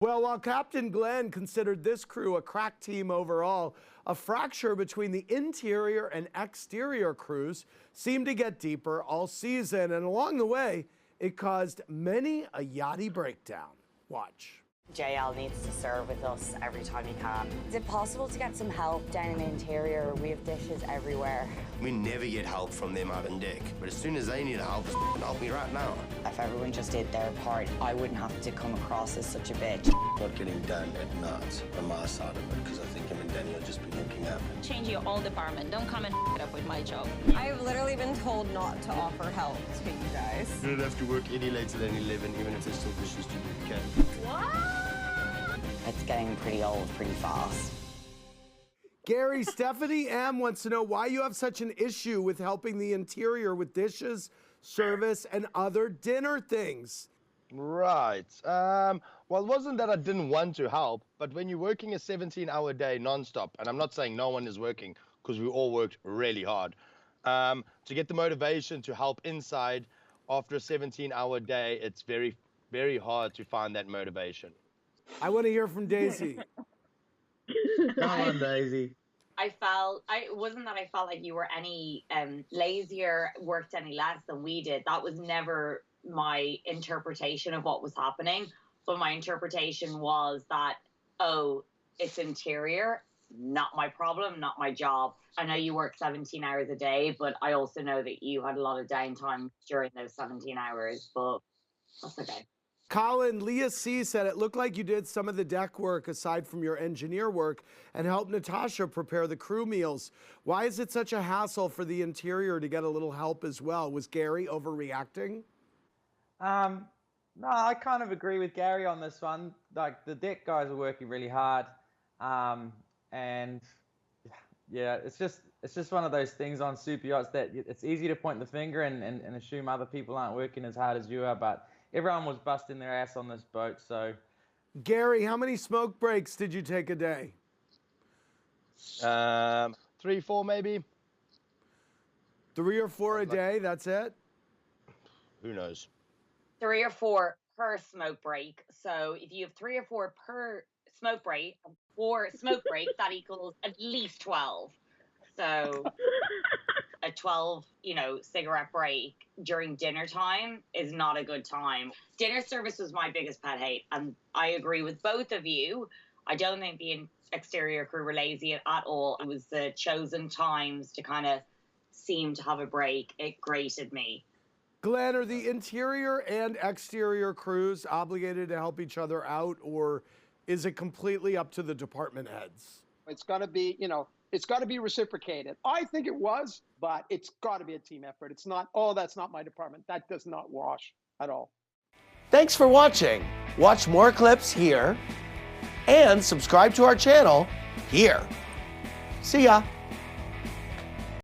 Well, while Captain Glenn considered this crew a crack team overall, a fracture between the interior and exterior crews seemed to get deeper all season, and along the way, it caused many a yachty breakdown. Watch. JL needs to serve with us every time he can. Is it possible to get some help down in the interior? We have dishes everywhere. We never get help from them out on deck, but as soon as they need help, help me right now. If everyone just did their part, I wouldn't have to come across as such a bitch. Not getting done at night from my side of it, because I think him and Danny will just be looking up. Change your own department. Don't come and it up with my job. I've literally been told not to offer help to you guys. You don't have to work any later than 11, even if there's still dishes to do. Okay. What? It's getting pretty old pretty fast. Gary, Stephanie M wants to know why you have such an issue with helping the interior with dishes, service, and other dinner things. Right. Well, it wasn't that I didn't want to help, but when you're working a 17-hour day nonstop, and I'm not saying no one is working, because we all worked really hard, to get the motivation to help inside after a 17-hour day, it's very, very hard to find that motivation. I want to hear from Daisy. Come on, Daisy. It wasn't that I felt like you were any lazier, worked any less than we did. That was never my interpretation of what was happening. But my interpretation was that, oh, it's interior, not my problem, not my job. I know you work 17 hours a day, but I also know that you had a lot of downtime during those 17 hours, but that's okay. Colin, Leah C said it looked like you did some of the deck work aside from your engineer work and helped Natasha prepare the crew meals. Why is it such a hassle for the interior to get a little help as well? Was Gary overreacting? No, I kind of agree with Gary on this one. Like, the deck guys are working really hard. And yeah, it's just one of those things on super yachts that it's easy to point the finger and assume other people aren't working as hard as you are, but everyone was busting their ass on this boat, so. Gary, how many smoke breaks did you take a day? 3, 4 maybe. 3 or 4 a day, that's it? Who knows? 3 or 4 per smoke break. So if you have 3 or 4 per smoke break, that equals at least 12. So a 12, cigarette break during dinner time is not a good time. Dinner service was my biggest pet hate, and I agree with both of you. I don't think the exterior crew were lazy at all. It was the chosen times to kind of seem to have a break. It grated me. Glenn, are the interior and exterior crews obligated to help each other out, or is it completely up to the department heads? It's got to be, it's got to be reciprocated. I think it was, but it's got to be a team effort. It's not, oh, that's not my department. That does not wash at all. Thanks for watching. Watch more clips here and subscribe to our channel here. See ya.